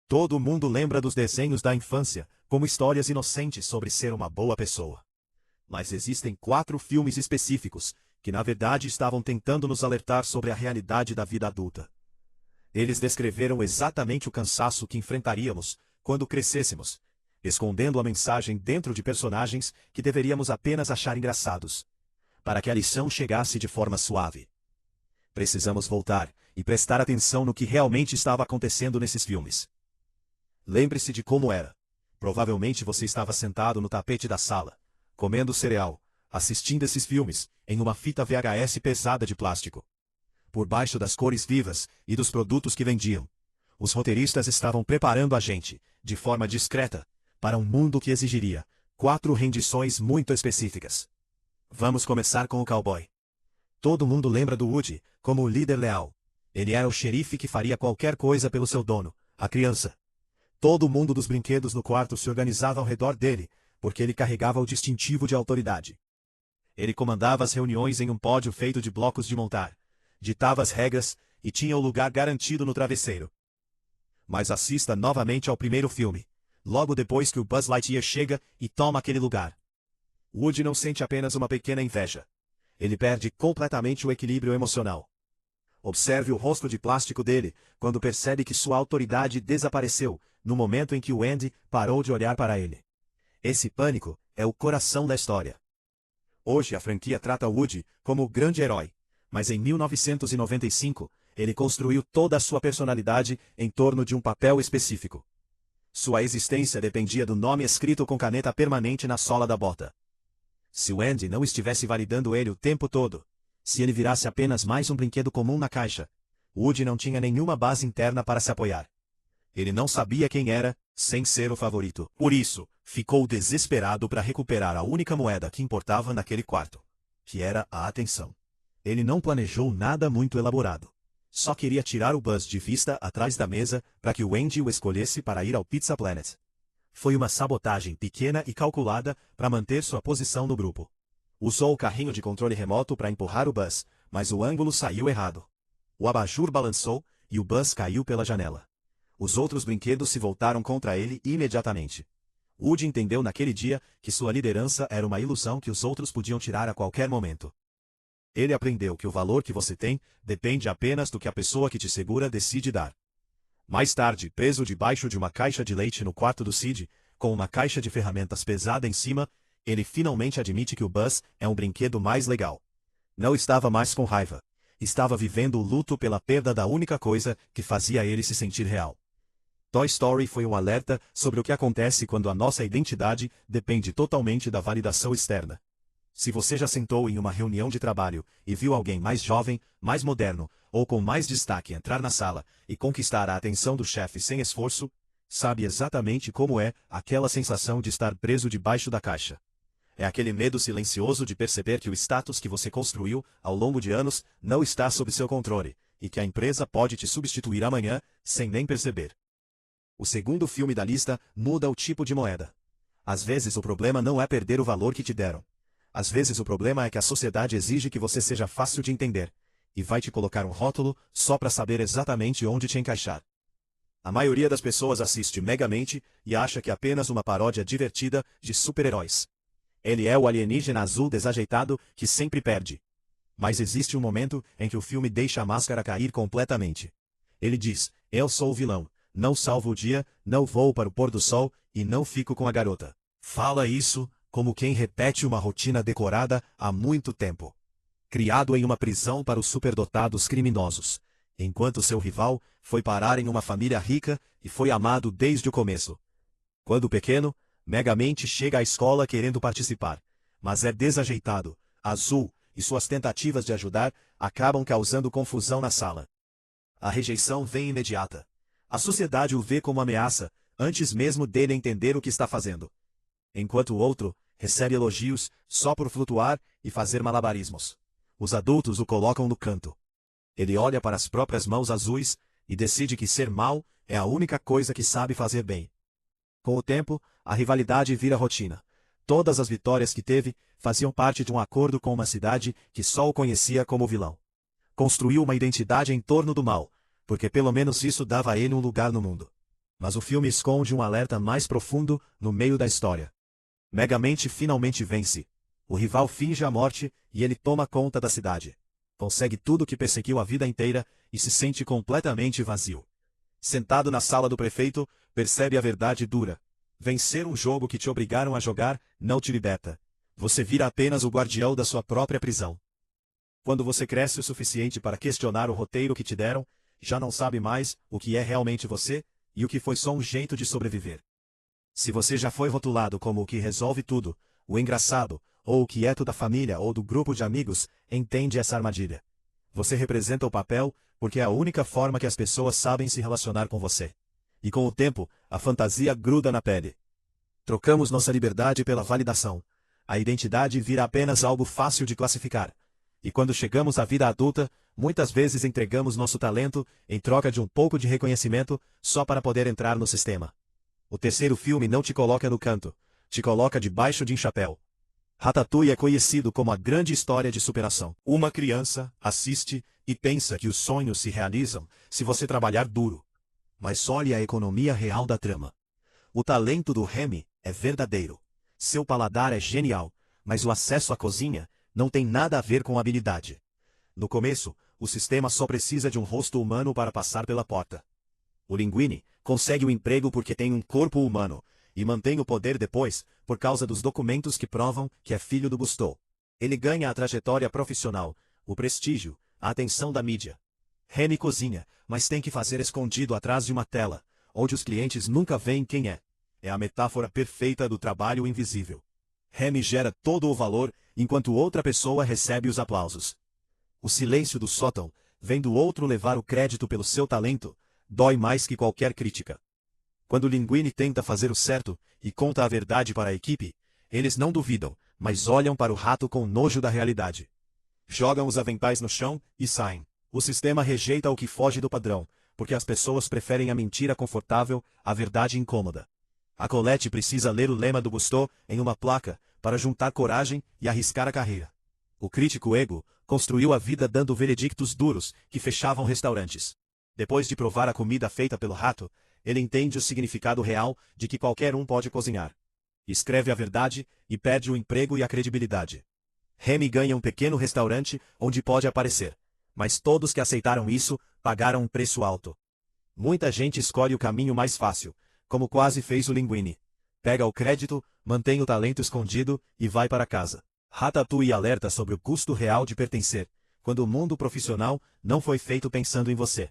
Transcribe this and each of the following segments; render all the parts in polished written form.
Todo mundo lembra dos desenhos da infância, como histórias inocentes sobre ser uma boa pessoa. Mas existem 4 filmes específicos, que na verdade estavam tentando nos alertar sobre a realidade da vida adulta. Eles descreveram exatamente o cansaço que enfrentaríamos quando crescêssemos, escondendo a mensagem dentro de personagens que deveríamos apenas achar engraçados, para que a lição chegasse de forma suave. Precisamos voltar e prestar atenção no que realmente estava acontecendo nesses filmes. Lembre-se de como era. Provavelmente você estava sentado no tapete da sala, comendo cereal, assistindo esses filmes, em uma fita VHS pesada de plástico. Por baixo das cores vivas e dos produtos que vendiam, os roteiristas estavam preparando a gente, de forma discreta, para um mundo que exigiria 4 rendições muito específicas. Vamos começar com o cowboy. Todo mundo lembra do Woody como o líder leal. Ele era o xerife que faria qualquer coisa pelo seu dono, a criança. Todo mundo dos brinquedos no quarto se organizava ao redor dele, porque ele carregava o distintivo de autoridade. Ele comandava as reuniões em um pódio feito de blocos de montar, ditava as regras e tinha o lugar garantido no travesseiro. Mas assista novamente ao primeiro filme, logo depois que o Buzz Lightyear chega e toma aquele lugar. Woody não sente apenas uma pequena inveja. Ele perde completamente o equilíbrio emocional. Observe o rosto de plástico dele, quando percebe que sua autoridade desapareceu, no momento em que o Andy parou de olhar para ele. Esse pânico é o coração da história. Hoje a franquia trata Woody como o grande herói, mas em 1995, ele construiu toda a sua personalidade em torno de um papel específico. Sua existência dependia do nome escrito com caneta permanente na sola da bota. Se o Andy não estivesse validando ele o tempo todo, se ele virasse apenas mais um brinquedo comum na caixa, Woody não tinha nenhuma base interna para se apoiar. Ele não sabia quem era, sem ser o favorito. Por isso, ficou desesperado para recuperar a única moeda que importava naquele quarto, que era a atenção. Ele não planejou nada muito elaborado. Só queria tirar o Buzz de vista atrás da mesa para que o Andy o escolhesse para ir ao Pizza Planet. Foi uma sabotagem pequena e calculada para manter sua posição no grupo. Usou o carrinho de controle remoto para empurrar o Buzz, mas o ângulo saiu errado. O abajur balançou e o Buzz caiu pela janela. Os outros brinquedos se voltaram contra ele imediatamente. Woody entendeu naquele dia que sua liderança era uma ilusão que os outros podiam tirar a qualquer momento. Ele aprendeu que o valor que você tem depende apenas do que a pessoa que te segura decide dar. Mais tarde, preso debaixo de uma caixa de leite no quarto do Sid, com uma caixa de ferramentas pesada em cima, ele finalmente admite que o Buzz é um brinquedo mais legal. Não estava mais com raiva. Estava vivendo o luto pela perda da única coisa que fazia ele se sentir real. Toy Story foi um alerta sobre o que acontece quando a nossa identidade depende totalmente da validação externa. Se você já sentou em uma reunião de trabalho e viu alguém mais jovem, mais moderno, ou com mais destaque entrar na sala e conquistar a atenção do chefe sem esforço, sabe exatamente como é aquela sensação de estar preso debaixo da caixa. É aquele medo silencioso de perceber que o status que você construiu ao longo de anos não está sob seu controle, e que a empresa pode te substituir amanhã sem nem perceber. O segundo filme da lista muda o tipo de moeda. Às vezes o problema não é perder o valor que te deram. Às vezes o problema é que a sociedade exige que você seja fácil de entender, e vai te colocar um rótulo só para saber exatamente onde te encaixar. A maioria das pessoas assiste Megamente e acha que é apenas uma paródia divertida de super-heróis. Ele é o alienígena azul desajeitado que sempre perde. Mas existe um momento em que o filme deixa a máscara cair completamente. Ele diz: eu sou o vilão, não salvo o dia, não vou para o pôr do sol e não fico com a garota. Fala isso como quem repete uma rotina decorada há muito tempo. Criado em uma prisão para os superdotados criminosos, enquanto seu rival foi parar em uma família rica e foi amado desde o começo. Quando pequeno, Megamente chega à escola querendo participar, mas é desajeitado, azul, e suas tentativas de ajudar acabam causando confusão na sala. A rejeição vem imediata. A sociedade o vê como ameaça, antes mesmo dele entender o que está fazendo. Enquanto o outro recebe elogios só por flutuar e fazer malabarismos. Os adultos o colocam no canto. Ele olha para as próprias mãos azuis e decide que ser mau é a única coisa que sabe fazer bem. Com o tempo, a rivalidade vira rotina. Todas as vitórias que teve faziam parte de um acordo com uma cidade que só o conhecia como vilão. Construiu uma identidade em torno do mal, porque pelo menos isso dava a ele um lugar no mundo. Mas o filme esconde um alerta mais profundo no meio da história. Megamente finalmente vence. O rival finge a morte e ele toma conta da cidade. Consegue tudo o que perseguiu a vida inteira e se sente completamente vazio. Sentado na sala do prefeito, percebe a verdade dura. Vencer um jogo que te obrigaram a jogar não te liberta. Você vira apenas o guardião da sua própria prisão. Quando você cresce o suficiente para questionar o roteiro que te deram, já não sabe mais o que é realmente você e o que foi só um jeito de sobreviver. Se você já foi rotulado como o que resolve tudo, o engraçado, ou o quieto da família ou do grupo de amigos, entende essa armadilha. Você representa o papel porque é a única forma que as pessoas sabem se relacionar com você. E com o tempo, a fantasia gruda na pele. Trocamos nossa liberdade pela validação. A identidade vira apenas algo fácil de classificar. E quando chegamos à vida adulta, muitas vezes entregamos nosso talento em troca de um pouco de reconhecimento só para poder entrar no sistema. O terceiro filme não te coloca no canto, te coloca debaixo de um chapéu. Ratatouille é conhecido como a grande história de superação. Uma criança assiste e pensa que os sonhos se realizam se você trabalhar duro. Mas olhe a economia real da trama. O talento do Remy é verdadeiro. Seu paladar é genial, mas o acesso à cozinha não tem nada a ver com habilidade. No começo, o sistema só precisa de um rosto humano para passar pela porta. O Linguini consegue o emprego porque tem um corpo humano, e mantém o poder depois, por causa dos documentos que provam que é filho do Gusteau. Ele ganha a trajetória profissional, o prestígio, a atenção da mídia. Remy cozinha, mas tem que fazer escondido atrás de uma tela, onde os clientes nunca veem quem é. É a metáfora perfeita do trabalho invisível. Remy gera todo o valor, enquanto outra pessoa recebe os aplausos. O silêncio do sótão, vendo o outro levar o crédito pelo seu talento, dói mais que qualquer crítica. Quando Linguini tenta fazer o certo e conta a verdade para a equipe, eles não duvidam, mas olham para o rato com nojo da realidade. Jogam os aventais no chão e saem. O sistema rejeita o que foge do padrão, porque as pessoas preferem a mentira confortável à verdade incômoda. A Colette precisa ler o lema do Gusteau em uma placa para juntar coragem e arriscar a carreira. O crítico Ego construiu a vida dando veredictos duros que fechavam restaurantes. Depois de provar a comida feita pelo rato, ele entende o significado real de que qualquer um pode cozinhar. Escreve a verdade e perde o emprego e a credibilidade. Remy ganha um pequeno restaurante onde pode aparecer, mas todos que aceitaram isso pagaram um preço alto. Muita gente escolhe o caminho mais fácil, como quase fez o Linguini. Pega o crédito, mantém o talento escondido e vai para casa. Ratatouille alerta sobre o custo real de pertencer, quando o mundo profissional não foi feito pensando em você.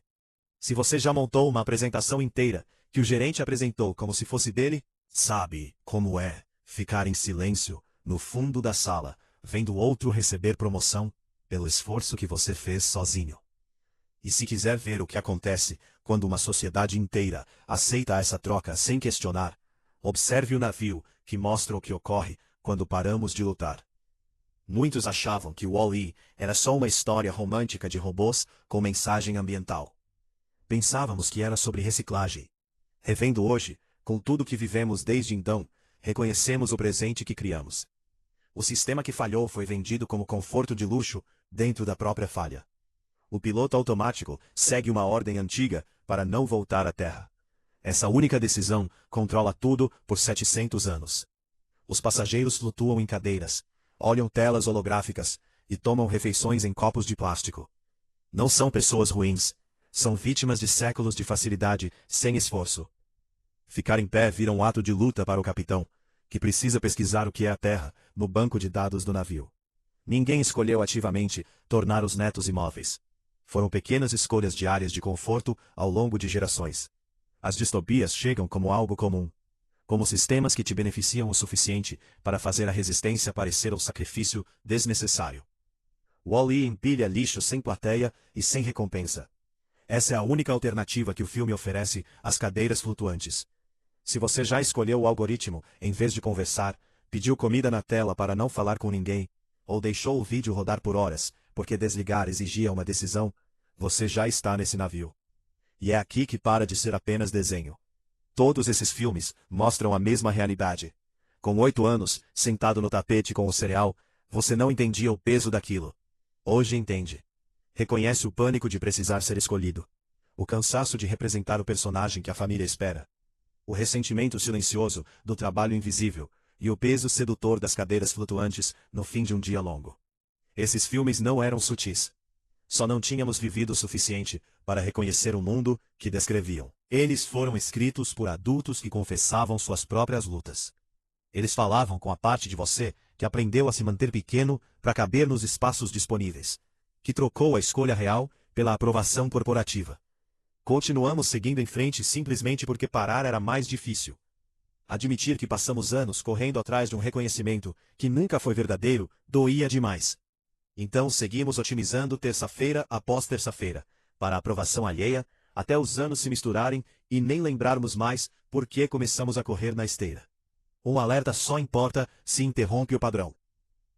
Se você já montou uma apresentação inteira, que o gerente apresentou como se fosse dele, sabe como é ficar em silêncio, no fundo da sala, vendo outro receber promoção, pelo esforço que você fez sozinho. E se quiser ver o que acontece quando uma sociedade inteira aceita essa troca sem questionar, observe o navio que mostra o que ocorre quando paramos de lutar. Muitos achavam que Wall-E era só uma história romântica de robôs com mensagem ambiental. Pensávamos que era sobre reciclagem. Revendo hoje, com tudo que vivemos desde então, reconhecemos o presente que criamos. O sistema que falhou foi vendido como conforto de luxo dentro da própria falha. O piloto automático segue uma ordem antiga para não voltar à Terra. Essa única decisão controla tudo por 700 anos. Os passageiros flutuam em cadeiras, olham telas holográficas e tomam refeições em copos de plástico. Não são pessoas ruins. São vítimas de séculos de facilidade, sem esforço. Ficar em pé vira um ato de luta para o capitão, que precisa pesquisar o que é a Terra no banco de dados do navio. Ninguém escolheu ativamente tornar os netos imóveis. Foram pequenas escolhas diárias de conforto ao longo de gerações. As distopias chegam como algo comum, como sistemas que te beneficiam o suficiente para fazer a resistência parecer um sacrifício desnecessário. Wall-E empilha lixo sem plateia e sem recompensa. Essa é a única alternativa que o filme oferece às cadeiras flutuantes. Se você já escolheu o algoritmo, em vez de conversar, pediu comida na tela para não falar com ninguém, ou deixou o vídeo rodar por horas, porque desligar exigia uma decisão, você já está nesse navio. E é aqui que para de ser apenas desenho. Todos esses filmes mostram a mesma realidade. Com 8 anos, sentado no tapete com o cereal, você não entendia o peso daquilo. Hoje entende. Reconhece o pânico de precisar ser escolhido. O cansaço de representar o personagem que a família espera. o ressentimento silencioso do trabalho invisível e o peso sedutor das cadeiras flutuantes no fim de um dia longo. Esses filmes não eram sutis. Só não tínhamos vivido o suficiente para reconhecer o mundo que descreviam. Eles foram escritos por adultos que confessavam suas próprias lutas. Eles falavam com a parte de você que aprendeu a se manter pequeno para caber nos espaços disponíveis, que trocou a escolha real pela aprovação corporativa. Continuamos seguindo em frente simplesmente porque parar era mais difícil. Admitir que passamos anos correndo atrás de um reconhecimento que nunca foi verdadeiro doía demais. Então seguimos otimizando terça-feira após terça-feira, para a aprovação alheia, até os anos se misturarem e nem lembrarmos mais por que começamos a correr na esteira. Um alerta só importa se interrompe o padrão.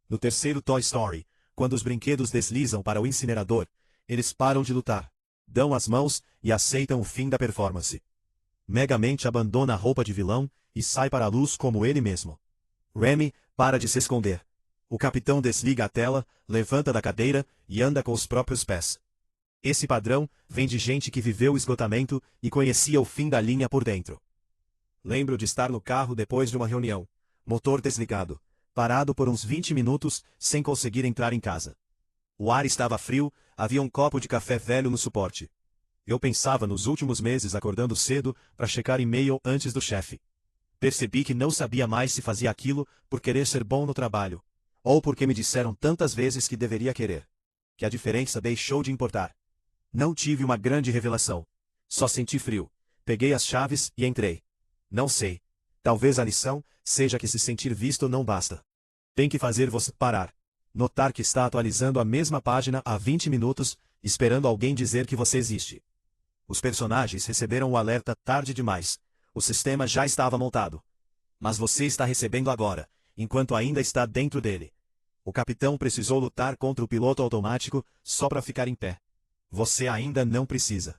No terceiro Toy Story, quando os brinquedos deslizam para o incinerador, eles param de lutar, dão as mãos e aceitam o fim da performance. Megamente abandona a roupa de vilão e sai para a luz como ele mesmo. Remy para de se esconder. O capitão desliga a tela, levanta da cadeira e anda com os próprios pés. Esse padrão vem de gente que viveu o esgotamento e conhecia o fim da linha por dentro. Lembro de estar no carro depois de uma reunião, motor desligado, parado por uns 20 minutos sem conseguir entrar em casa. O ar estava frio, havia um copo de café velho no suporte. Eu pensava nos últimos meses acordando cedo para checar e-mail antes do chefe. Percebi que não sabia mais se fazia aquilo por querer ser bom no trabalho, ou porque me disseram tantas vezes que deveria querer, que a diferença deixou de importar. Não tive uma grande revelação. Só senti frio. Peguei as chaves e entrei. Não sei. Talvez a lição seja que se sentir visto não basta. Tem que fazer você parar. Notar que está atualizando a mesma página há 20 minutos, esperando alguém dizer que você existe. Os personagens receberam o alerta tarde demais. O sistema já estava montado. Mas você está recebendo agora, enquanto ainda está dentro dele. O capitão precisou lutar contra o piloto automático só para ficar em pé. Você ainda não precisa.